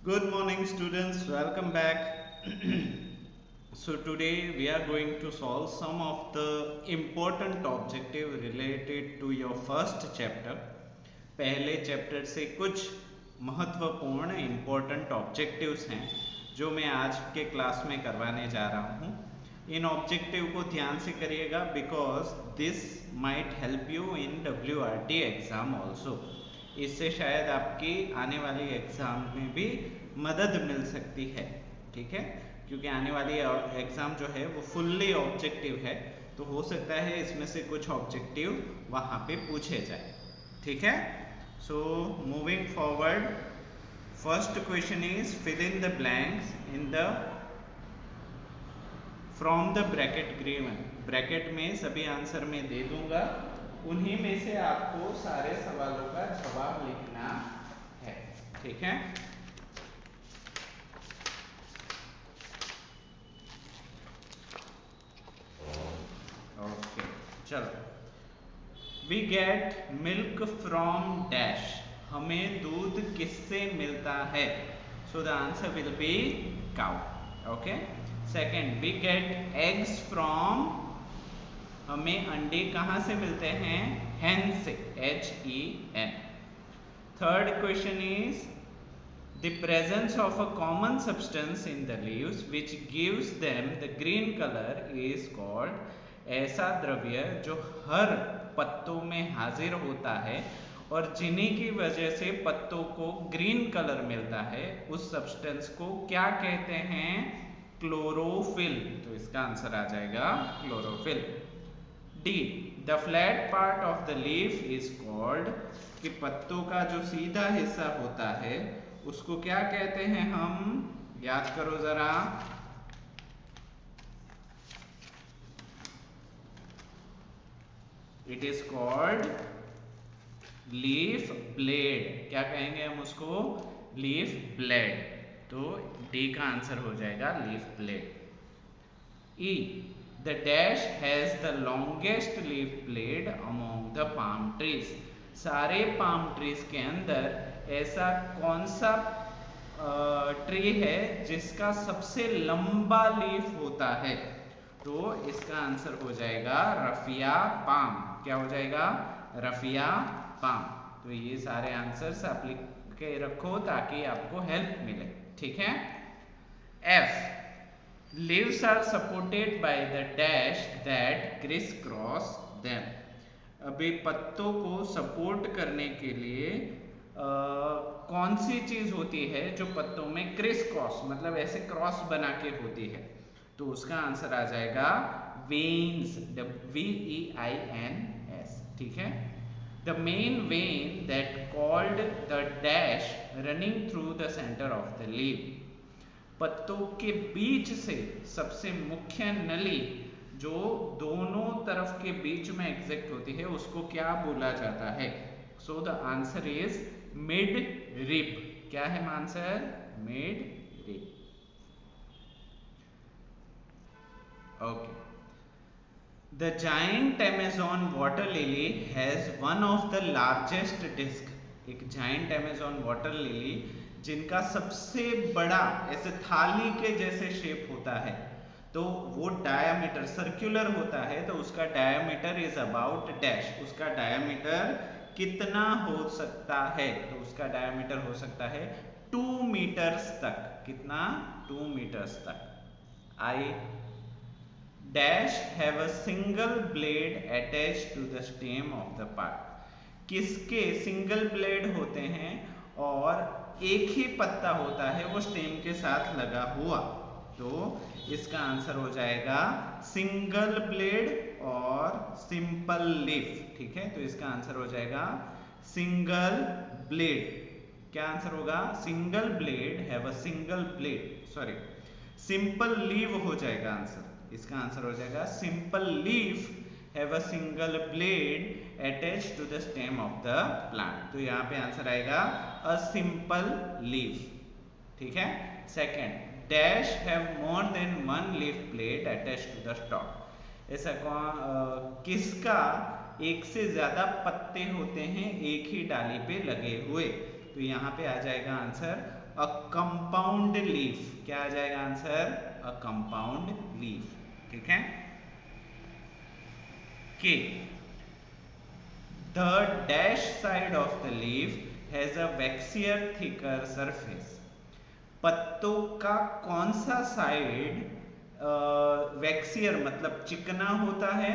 Good morning, students. Welcome back. So today we are going to solve some of the important objective related to your first chapter. पहले chapter से कुछ महत्वपूर्ण important objectives हैं जो मैं आज के क्लास में करवाने जा रहा हूँ. इन ऑब्जेक्टिव को ध्यान से करिएगा because this might help you in WRT exam also. इससे शायद आपकी आने वाली एग्जाम में भी मदद मिल सकती है. ठीक है, क्योंकि आने वाली एग्जाम जो है वो फुल्ली ऑब्जेक्टिव है, तो हो सकता है इसमें से कुछ ऑब्जेक्टिव वहाँ पे पूछे जाए. ठीक है, so moving forward, first question is fill in the blanks in the from the bracket given. Bracket में सभी आंसर में दे दूंगा, उन्हीं में से आपको सारे सवालों का जवाब लिखना है. ठीक है, ओके चलो. We get milk from dash. हमें दूध किससे मिलता है? So the answer will be cow. Okay. Second, we get eggs from. हमें अंडे कहाँ से मिलते हैं? hen से, HEN. Third question is the presence of a common substance in the leaves which gives them the green color is called. ऐसा द्रव्य जो हर पत्तों में हाजिर होता है और जिन्हीं की वजह से पत्तों को ग्रीन कलर मिलता है, उस सब्सटेंस को क्या कहते हैं? क्लोरोफिल. तो इसका आंसर आ जाएगा chlorophyll. D, the flat part of the leaf is called. कि पत्तों का जो सीधा हिस्सा होता है उसको क्या कहते हैं हम? याद करो जरा. It is called leaf blade. क्या कहेंगे हम उसको? Leaf blade. तो डी का आंसर हो जाएगा leaf blade. E, the dash has the longest leaf blade among the palm trees. सारे palm trees के अंदर ऐसा कौन सा ट्री है जिसका सबसे लंबा लीफ होता है? तो इसका आंसर हो जाएगा रफिया पाम. क्या हो जाएगा? रफिया पाम. तो ये सारे आंसर्स आप लिख के रखो ताकि आपको हेल्प मिले. ठीक है. F, leaves are supported by the dash that crisscross them. अभी पत्तों को सपोर्ट करने के लिए कौन सी चीज होती है जो पत्तों में क्रिस क्रॉस मतलब ऐसे क्रॉस बना के होती है? तो उसका आंसर आ जाएगा वेन्स. VEINS. ठीक है. The main vein that called the dash running through the center of the leaf. पत्तों के बीच से सबसे मुख्य नली जो दोनों तरफ के बीच में एग्जिस्ट होती है उसको क्या बोला जाता है? So the answer is mid rib. क्या है answer? Mid rib. Okay. The giant Amazon water lily has one of the largest disc. एक जायंट अमेज़न वाटर लिली जिनका सबसे बड़ा ऐसे थाली के जैसे शेप होता है, तो वो डायामीटर सर्कुलर होता है, तो उसका डायामीटर इज अबाउट डैश. उसका डायामीटर कितना हो सकता है? तो उसका डायामीटर हो सकता है 2 मीटर्स तक. कितना? 2 मीटर्स तक. I dash have a single blade attached to the stem of the part. किसके सिंगल ब्लेड होते हैं और एक ही पत्ता होता है वो स्टेम के साथ लगा हुआ? तो इसका आंसर हो जाएगा सिंगल ब्लेड और सिंपल लीफ. ठीक है, तो इसका आंसर हो जाएगा सिंगल ब्लेड. क्या आंसर होगा? Single blade have a single blade. Sorry, simple leave हो जाएगा आंसर. इसका आंसर हो जाएगा simple leaf have a single blade attached to the stem of the plant. तो यहाँ पे आंसर आएगा a simple leaf. ठीक है. Second, dash have more than one leaf blade attached to the stalk. ऐसा किसका एक से ज्यादा पत्ते होते हैं एक ही डाली पे लगे हुए? तो यहाँ पे आ जाएगा आंसर अ कंपाउंड लीफ। क्या आ जाएगा आंसर? A compound leaf. ठीक है। के The dash side of the leaf has a waxier thicker surface. पत्तों का कौन सा साइड वैक्सियर मतलब चिकना होता है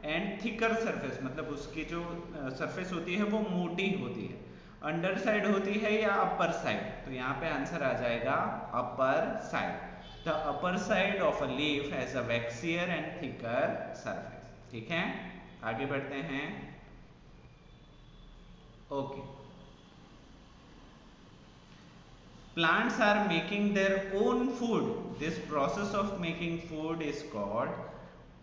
एंड थिकर सरफेस मतलब उसकी जो सरफेस होती है वो मोटी होती है, अंडर साइड होती है या अपर साइड? तो यहाँ पे आंसर आ जाएगा upper side. The upper side of a leaf has a waxier and thicker surface. ठीक है, आगे बढ़ते हैं। Okay, plants are making their own food. This process of making food is called,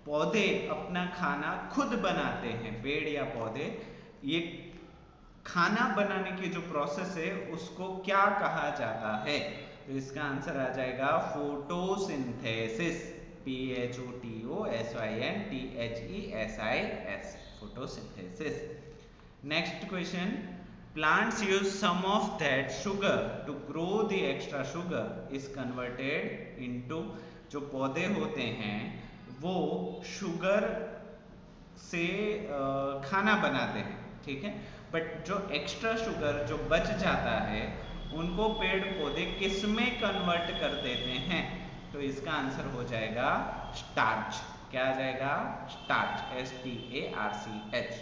पौधे अपना खाना खुद बनाते हैं, पेड़ या पौधे, ये खाना बनाने की जो प्रोसेस है उसको क्या कहा जाता है? तो इसका आंसर आ जाएगा photosynthesis. PHOTOSYNTHESIS, photosynthesis. Next question, plants use some of that sugar to grow the extra sugar is converted into, जो पौधे होते हैं वो शुगर से खाना बनाते हैं, ठीक है, बट जो एक्स्ट्रा शुगर जो बच जाता है उनको पेड़ पौधे किस में कन्वर्ट कर देते हैं? तो इसका आंसर हो जाएगा स्टार्च। क्या आ जाएगा? Starch, STARCH।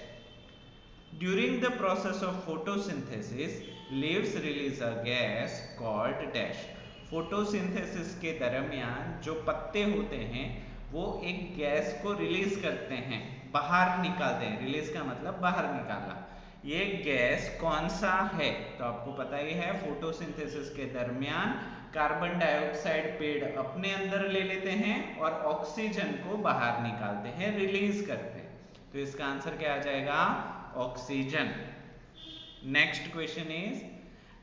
During the process of photosynthesis, leaves release a gas called dash. Photosynthesis के दरमियान जो पत्ते होते हैं वो एक गैस को रिलीज करते हैं, बाहर निकालते हैं। रिलीज का मतलब बाहर निकालना। ये गैस कौन सा है? तो आपको पता ही है, फोटोसिंथेसिस के दरमियान कार्बन डाइऑक्साइड पेड़ अपने अंदर ले लेते हैं और ऑक्सीजन को बाहर निकालते हैं, रिलीज करते हैं। तो इसका आंसर क्या आ जाएगा? Oxygen. Next question is,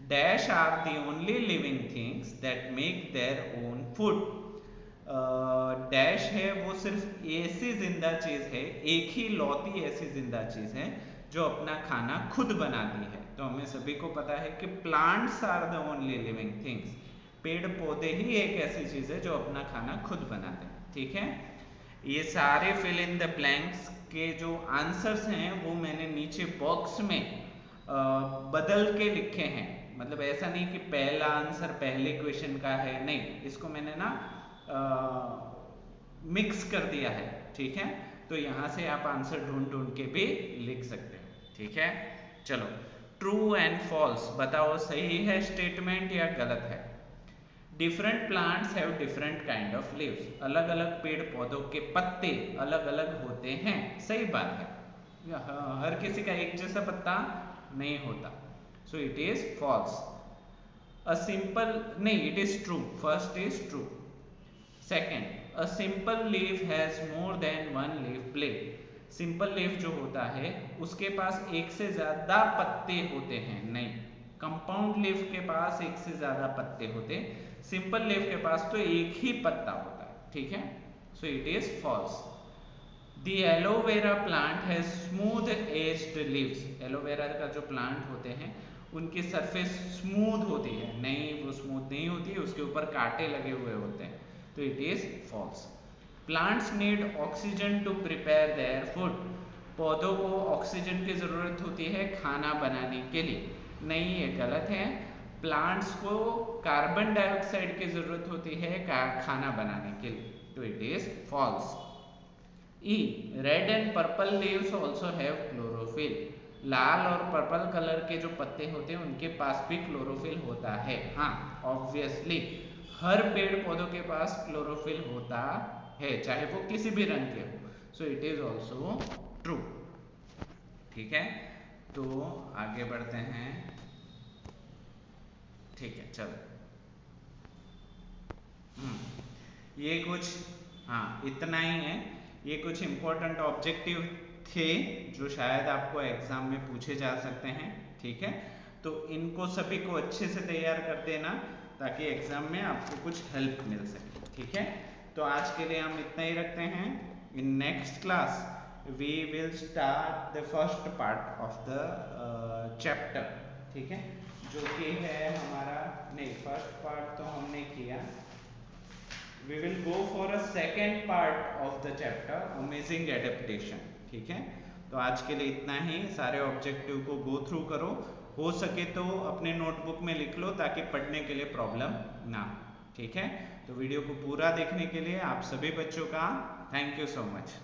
dash are the only living things that make their own food. Dash है वो सिर्फ ऐसी जिंदा चीज है, एक ही लौती ऐसी जिंदा चीज है जो अपना खाना खुद बनाती है। तो हमें सभी को पता है कि plants are the only living things, पेड़ पौधे ही एक ऐसी चीज है जो अपना खाना खुद बनाते हैं। ठीक है, ये सारे फिल इन द ब्लैंक्स के जो आंसर्स हैं वो मैंने नीचे बॉक्स में बदल के लिखे हैं। मतलब ऐसा नहीं कि पहला आंसर पहले क्वेश्चन का है, नहीं, इसको मैंने ना मिक्स कर दिया है। ठीक है, तो यहां से आप आंसर ढूंढ ढूंढ के भी लिख सकते हो। ठीक है, चलो, ट्रू एंड फॉल्स बताओ, सही है स्टेटमेंट या गलत है? Different plants have different kind of leaves. अलग अलग पेड़ पौधों के पत्ते अलग अलग होते हैं, सही बात है। हर किसी का एक जैसा पत्ता नहीं होता, so it is false. A simple, नहीं, it is true, first is true. Second, a simple leaf has more than one leaf blade. Simple leaf जो होता है उसके पास एक से ज्यादा पत्ते होते हैं, नहीं, कंपाउंड लीफ के पास एक से ज्यादा पत्ते होते, सिंपल लीफ के पास तो एक ही पत्ता होता है। ठीक है, so it is false. The aloe vera plant has smooth edged leaves. Aloe vera का जो प्लांट होते हैं उनकी सरफेस स्मूथ होती है, नहीं, वो स्मूथ नहीं होती, उसके ऊपर कांटे लगे हुए होते हैं, तो it is false. Plants need oxygen to prepare their food. पौधों को ऑक्सीजन की जरूरत होती है खाना बनाने के लिए, नहीं, ये गलत है। प्लांट्स को कार्बन डाइऑक्साइड की जरूरत होती है खाना बनाने के लिए, तो it is false. E, red and purple leaves also have chlorophyll. लाल और पर्पल कलर के जो पत्ते होते हैं उनके पास भी क्लोरोफिल होता है। हाँ, ऑब्वियसली हर पेड़ पौधों के पास क्लोरोफिल होता है, चाहे वो किसी भी रंग के हो, सो इट इज ऑल्सो ट्रू। ठीक है, तो आगे बढ़ते हैं। ठीक है, चलो, ये कुछ, हाँ, इतना ही है। ये कुछ इंपॉर्टेंट ऑब्जेक्टिव थे जो शायद आपको एग्जाम में पूछे जा सकते हैं। ठीक है, तो इनको सभी को अच्छे से तैयार कर देना ताकि एग्जाम में आपको कुछ हेल्प मिल सके। ठीक है, तो आज के लिए हम इतना ही रखते हैं। In next class we will start the first part of the chapter. ठीक है, जो कि है हमारा, नहीं फर्स्ट पार्ट तो हमने किया, we will go for a second part of the chapter amazing adaptation. ठीक है, तो आज के लिए इतना ही। सारे ऑब्जेक्टिव को गो थ्रू करो, हो सके तो अपने नोटबुक में लिख लो ताकि पढ़ने के लिए प्रॉब्लम ना। ठीक है, तो वीडियो को पूरा देखने के लिए आप सभी बच्चों का थैंक यू सो मच।